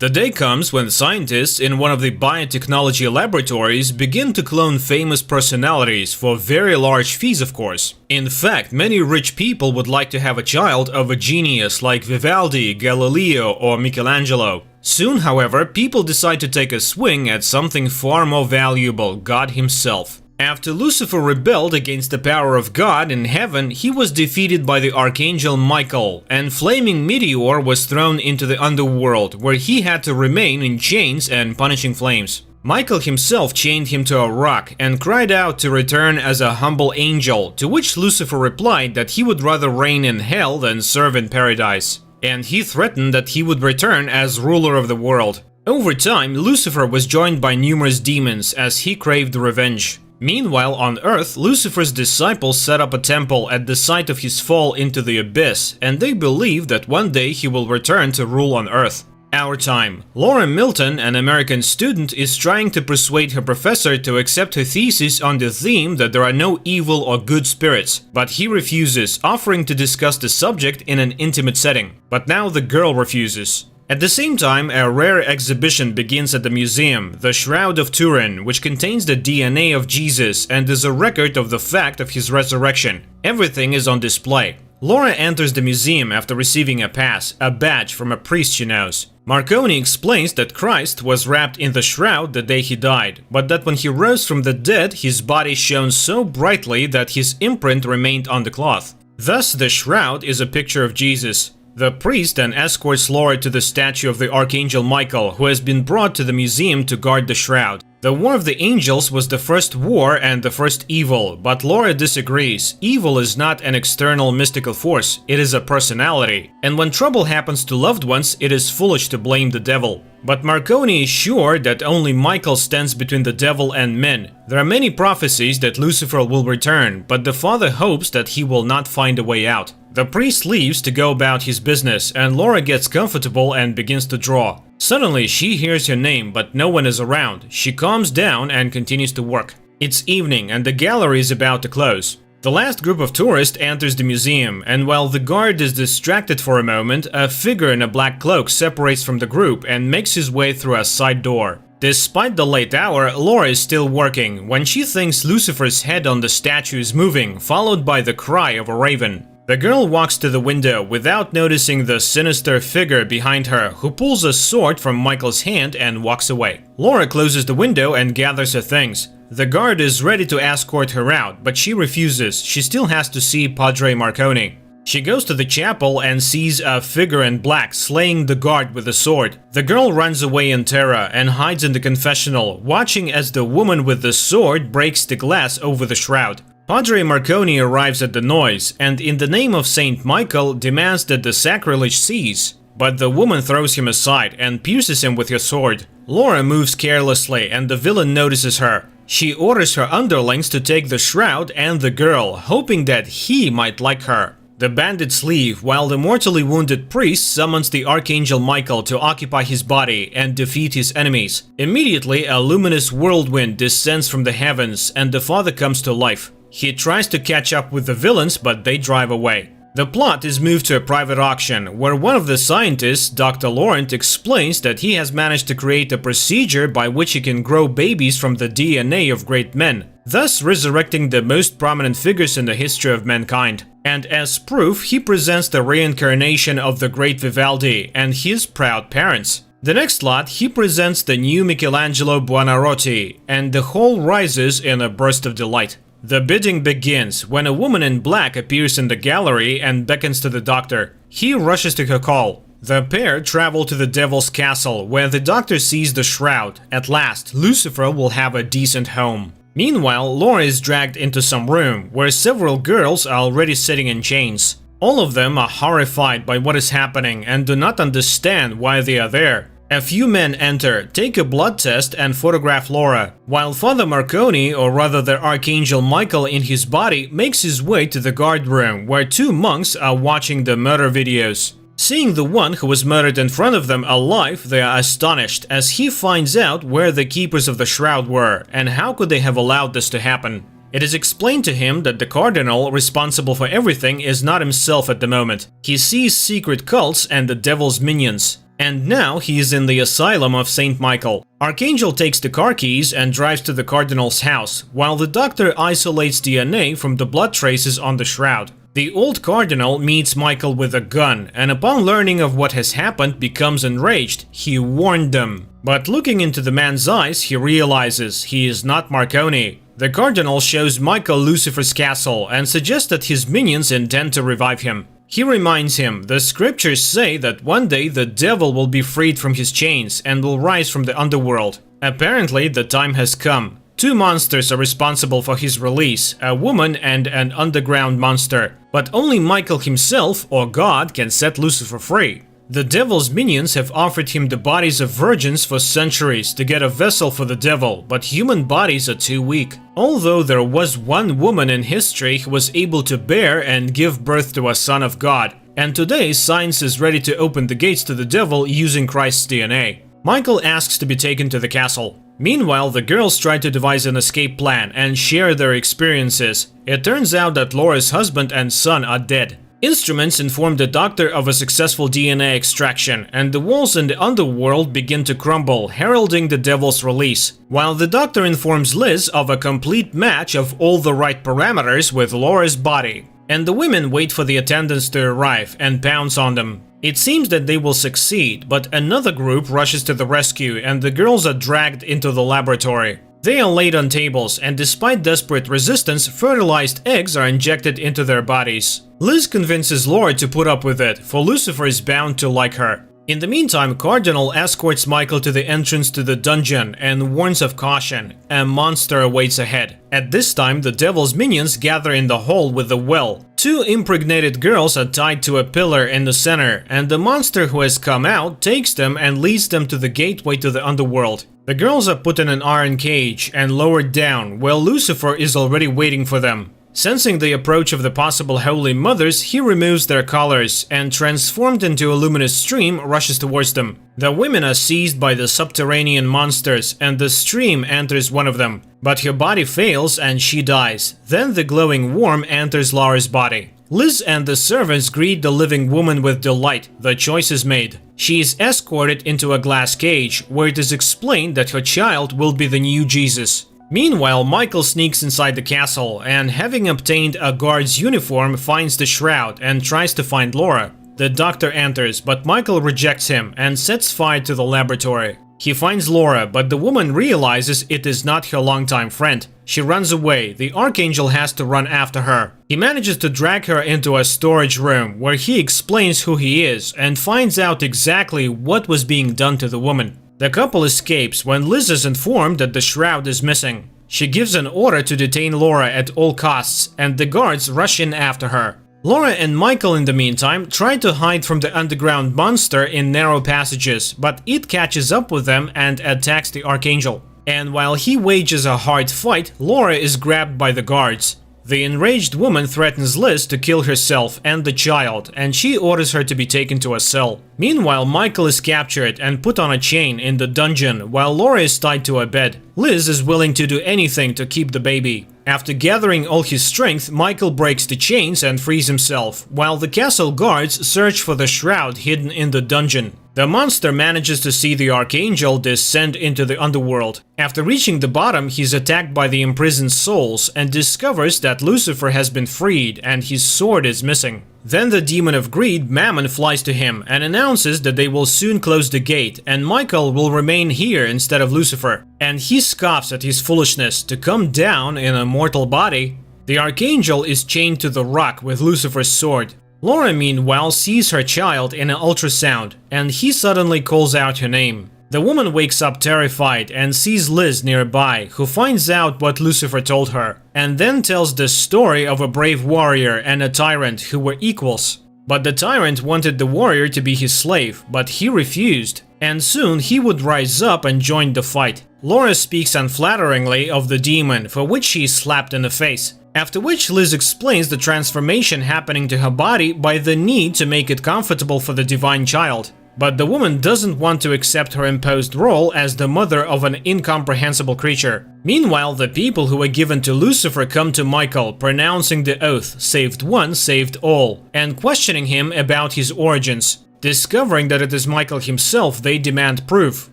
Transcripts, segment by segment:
The day comes when scientists in one of the biotechnology laboratories begin to clone famous personalities for very large fees, of course. In fact, many rich people would like to have a child of a genius like Vivaldi, Galileo, or Michelangelo. Soon, however, people decide to take a swing at something far more valuable: God himself. After Lucifer rebelled against the power of God in heaven, he was defeated by the archangel Michael, and flaming meteor was thrown into the underworld, where he had to remain in chains and punishing flames. Michael himself chained him to a rock and cried out to return as a humble angel, to which Lucifer replied that he would rather reign in hell than serve in paradise. And he threatened that he would return as ruler of the world. Over time, Lucifer was joined by numerous demons as he craved revenge. Meanwhile, on Earth, Lucifer's disciples set up a temple at the site of his fall into the abyss, and they believe that one day he will return to rule on Earth. Our time. Laura Milton, an American student, is trying to persuade her professor to accept her thesis on the theme that there are no evil or good spirits, but he refuses, offering to discuss the subject in an intimate setting. But now the girl refuses. At the same time, a rare exhibition begins at the museum, the Shroud of Turin, which contains the DNA of Jesus and is a record of the fact of his resurrection. Everything is on display. Laura enters the museum after receiving a pass, a badge from a priest she knows. Marconi explains that Christ was wrapped in the shroud the day he died, but that when he rose from the dead, his body shone so brightly that his imprint remained on the cloth. Thus, the shroud is a picture of Jesus. The priest then escorts Laura to the statue of the Archangel Michael, who has been brought to the museum to guard the shroud. The War of the Angels was the first war and the first evil, but Laura disagrees. Evil is not an external mystical force, it is a personality. And when trouble happens to loved ones, it is foolish to blame the devil. But Marconi is sure that only Michael stands between the devil and men. There are many prophecies that Lucifer will return, but the father hopes that he will not find a way out. The priest leaves to go about his business, and Laura gets comfortable and begins to draw. Suddenly, she hears her name, but no one is around. She calms down and continues to work. It's evening, and the gallery is about to close. The last group of tourists enters the museum, and while the guard is distracted for a moment, a figure in a black cloak separates from the group and makes his way through a side door. Despite the late hour, Laura is still working when she thinks Lucifer's head on the statue is moving, followed by the cry of a raven. The girl walks to the window without noticing the sinister figure behind her, who pulls a sword from Michael's hand and walks away. Laura closes the window and gathers her things. The guard is ready to escort her out, but she refuses. She still has to see Padre Marconi. She goes to the chapel and sees a figure in black slaying the guard with a sword. The girl runs away in terror and hides in the confessional, watching as the woman with the sword breaks the glass over the shroud. Padre Marconi arrives at the noise and, in the name of Saint Michael, demands that the sacrilege cease. But the woman throws him aside and pierces him with her sword. Laura moves carelessly and the villain notices her. She orders her underlings to take the shroud and the girl, hoping that he might like her. The bandits leave, while the mortally wounded priest summons the Archangel Michael to occupy his body and defeat his enemies. Immediately, a luminous whirlwind descends from the heavens and the father comes to life. He tries to catch up with the villains, but they drive away. The plot is moved to a private auction, where one of the scientists, Dr. Laurent, explains that he has managed to create a procedure by which he can grow babies from the DNA of great men, thus resurrecting the most prominent figures in the history of mankind. And as proof, he presents the reincarnation of the great Vivaldi and his proud parents. The next lot, he presents the new Michelangelo Buonarroti, and the whole rises in a burst of delight. The bidding begins when a woman in black appears in the gallery and beckons to the doctor. He rushes to her call. The pair travel to the devil's castle, where the doctor sees the shroud. At last, Lucifer will have a decent home. Meanwhile, Laura is dragged into some room, where several girls are already sitting in chains. All of them are horrified by what is happening and do not understand why they are there. A few men enter, take a blood test and photograph Laura, while Father Marconi, or rather the Archangel Michael in his body, makes his way to the guard room, where two monks are watching the murder videos. Seeing the one who was murdered in front of them alive, they are astonished, as he finds out where the keepers of the shroud were, and how could they have allowed this to happen. It is explained to him that the cardinal responsible for everything is not himself at the moment. He sees secret cults and the devil's minions. and now he is in the asylum of Saint Michael. Archangel takes the car keys and drives to the cardinal's house, while the doctor isolates DNA from the blood traces on the shroud. The old cardinal meets Michael with a gun, and upon learning of what has happened becomes enraged. He warned them. But looking into the man's eyes, he realizes he is not Marconi. The cardinal shows Michael Lucifer's castle and suggests that his minions intend to revive him. He reminds him, the scriptures say that one day the devil will be freed from his chains and will rise from the underworld. Apparently, the time has come. Two monsters are responsible for his release, a woman and an underground monster. But only Michael himself, or God, can set Lucifer free. The devil's minions have offered him the bodies of virgins for centuries to get a vessel for the devil, but human bodies are too weak. Although there was one woman in history who was able to bear and give birth to a son of God, and today science is ready to open the gates to the devil using Christ's DNA. Michael asks to be taken to the castle. Meanwhile, the girls try to devise an escape plan and share their experiences. It turns out that Laura's husband and son are dead. Instruments inform the doctor of a successful DNA extraction, and the walls in the underworld begin to crumble, heralding the devil's release. While the doctor informs Liz of a complete match of all the right parameters with Laura's body. And the women wait for the attendants to arrive and pounce on them. It seems that they will succeed, but another group rushes to the rescue and the girls are dragged into the laboratory. They are laid on tables, and despite desperate resistance, fertilized eggs are injected into their bodies. Liz convinces Laura to put up with it, for Lucifer is bound to like her. In the meantime, Cardinal escorts Michael to the entrance to the dungeon and warns of caution. A monster awaits ahead. At this time, the devil's minions gather in the hall with the well. Two impregnated girls are tied to a pillar in the center, and the monster who has come out takes them and leads them to the gateway to the underworld. The girls are put in an iron cage and lowered down, while Lucifer is already waiting for them. Sensing the approach of the possible Holy Mothers, he removes their collars and, transformed into a luminous stream, rushes towards them. The women are seized by the subterranean monsters, and the stream enters one of them. But her body fails and she dies. Then the glowing worm enters Laura's body. Liz and the servants greet the living woman with delight. The choice is made. She is escorted into a glass cage, where it is explained that her child will be the new Jesus. Meanwhile, Michael sneaks inside the castle and, having obtained a guard's uniform, finds the shroud and tries to find Laura. The doctor enters, but Michael rejects him and sets fire to the laboratory. He finds Laura, but the woman realizes it is not her longtime friend. She runs away. The Archangel has to run after her. He manages to drag her into a storage room, where he explains who he is and finds out exactly what was being done to the woman. The couple escapes when Liz is informed that the shroud is missing. She gives an order to detain Laura at all costs, and the guards rush in after her. Laura and Michael, in the meantime, try to hide from the underground monster in narrow passages, but it catches up with them and attacks the Archangel. And while he wages a hard fight, Laura is grabbed by the guards. The enraged woman threatens Liz to kill herself and the child, and she orders her to be taken to a cell. Meanwhile, Michael is captured and put on a chain in the dungeon, while Laura is tied to a bed. Liz is willing to do anything to keep the baby. After gathering all his strength, Michael breaks the chains and frees himself, while the castle guards search for the shroud hidden in the dungeon. The monster manages to see the Archangel descend into the underworld. After reaching the bottom, he's attacked by the imprisoned souls and discovers that Lucifer has been freed and his sword is missing. Then the demon of greed, Mammon, flies to him and announces that they will soon close the gate and Michael will remain here instead of Lucifer. And he scoffs at his foolishness to come down in a mortal body. The Archangel is chained to the rock with Lucifer's sword. Laura, meanwhile, sees her child in an ultrasound, and he suddenly calls out her name. The woman wakes up terrified and sees Liz nearby, who finds out what Lucifer told her, and then tells the story of a brave warrior and a tyrant who were equals. But the tyrant wanted the warrior to be his slave, but he refused, and soon he would rise up and join the fight. Laura speaks unflatteringly of the demon, for which she is slapped in the face. After which Liz explains the transformation happening to her body by the need to make it comfortable for the divine child. But the woman doesn't want to accept her imposed role as the mother of an incomprehensible creature. Meanwhile, the people who were given to Lucifer come to Michael, pronouncing the oath, "Saved one, saved all," and questioning him about his origins. Discovering that it is Michael himself, they demand proof,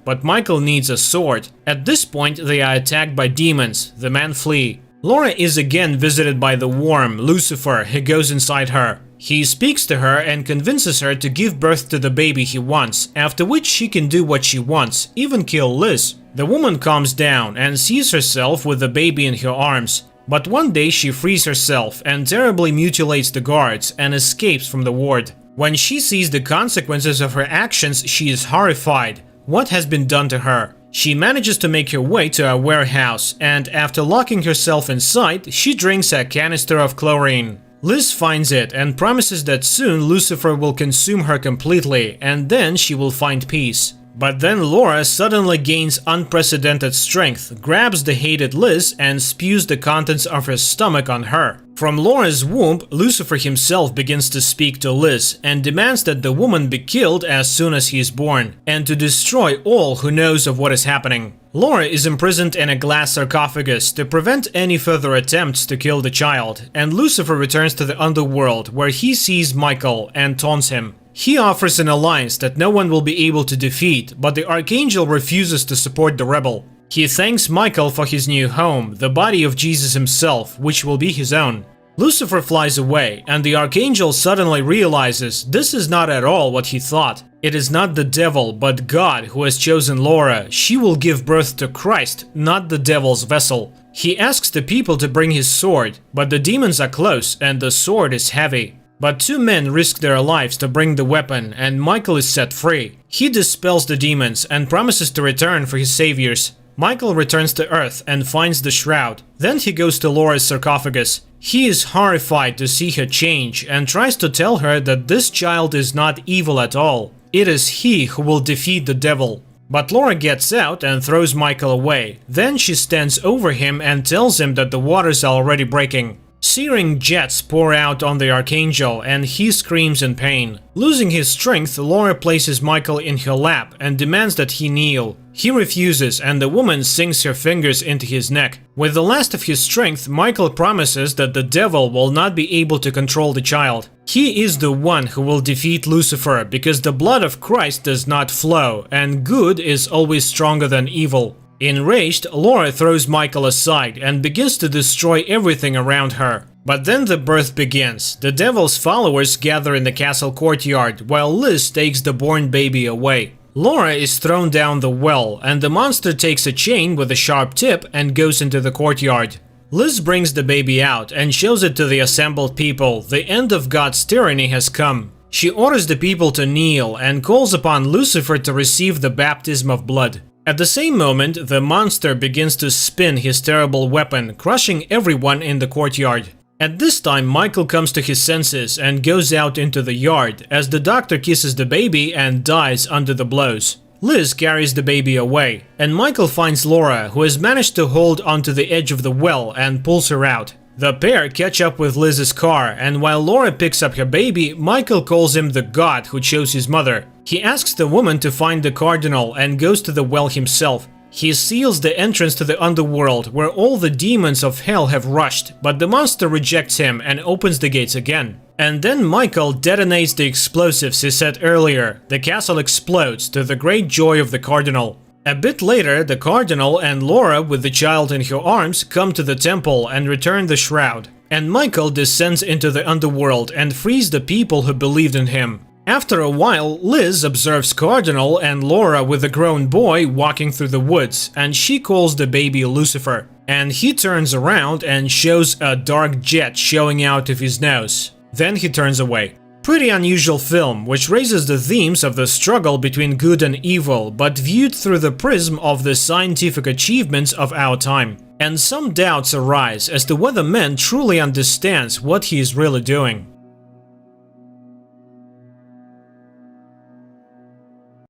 but Michael needs a sword. At this point, they are attacked by demons. The men flee. Laura is again visited by the worm, Lucifer, who goes inside her. He speaks to her and convinces her to give birth to the baby he wants, after which she can do what she wants, even kill Liz. The woman calms down and sees herself with the baby in her arms. But one day she frees herself and terribly mutilates the guards and escapes from the ward. When she sees the consequences of her actions, she is horrified. What has been done to her? She manages to make her way to a warehouse, and after locking herself inside, she drinks a canister of chlorine. Liz finds it and promises that soon Lucifer will consume her completely, and then she will find peace. But then Laura suddenly gains unprecedented strength, grabs the hated Liz, and spews the contents of her stomach on her. From Laura's womb, Lucifer himself begins to speak to Liz and demands that the woman be killed as soon as he is born, and to destroy all who knows of what is happening. Laura is imprisoned in a glass sarcophagus to prevent any further attempts to kill the child, and Lucifer returns to the underworld where he sees Michael and taunts him. He offers an alliance that no one will be able to defeat, but the Archangel refuses to support the rebel. He thanks Michael for his new home, the body of Jesus himself, which will be his own. Lucifer flies away, and the Archangel suddenly realizes this is not at all what he thought. It is not the devil, but God who has chosen Laura. She will give birth to Christ, not the devil's vessel. He asks the people to bring his sword, but the demons are close and the sword is heavy. But two men risk their lives to bring the weapon, and Michael is set free. He dispels the demons and promises to return for his saviors. Michael returns to Earth and finds the shroud. Then he goes to Laura's sarcophagus. He is horrified to see her change and tries to tell her that this child is not evil at all. It is he who will defeat the devil. But Laura gets out and throws Michael away. Then she stands over him and tells him that the waters are already breaking. Searing jets pour out on the Archangel and he screams in pain. Losing his strength, Laura places Michael in her lap and demands that he kneel. He refuses and the woman sinks her fingers into his neck. With the last of his strength, Michael promises that the devil will not be able to control the child. He is the one who will defeat Lucifer because the blood of Christ does not flow and good is always stronger than evil. Enraged, Laura throws Michael aside and begins to destroy everything around her. But then the birth begins. The devil's followers gather in the castle courtyard, while Liz takes the born baby away. Laura is thrown down the well, and the monster takes a chain with a sharp tip and goes into the courtyard. Liz brings the baby out and shows it to the assembled people. The end of God's tyranny has come. She orders the people to kneel and calls upon Lucifer to receive the baptism of blood. At the same moment, the monster begins to spin his terrible weapon, crushing everyone in the courtyard. At this time, Michael comes to his senses and goes out into the yard as the doctor kisses the baby and dies under the blows. Liz carries the baby away, and Michael finds Laura, who has managed to hold onto the edge of the well, and pulls her out. The pair catch up with Liz's car, and while Laura picks up her baby, Michael calls him the god who chose his mother. He asks the woman to find the cardinal and goes to the well himself. He seals the entrance to the underworld, where all the demons of hell have rushed, but the monster rejects him and opens the gates again. And then Michael detonates the explosives he set earlier. The castle explodes, to the great joy of the cardinal. A bit later, the cardinal and Laura, with the child in her arms, come to the temple and return the shroud. And Michael descends into the underworld and frees the people who believed in him. After a while, Liz observes Cardinal and Laura with a grown boy walking through the woods, and she calls the baby Lucifer. And he turns around and shows a dark jet showing out of his nose. Then he turns away. Pretty unusual film, which raises the themes of the struggle between good and evil, but viewed through the prism of the scientific achievements of our time. And some doubts arise as to whether man truly understands what he is really doing.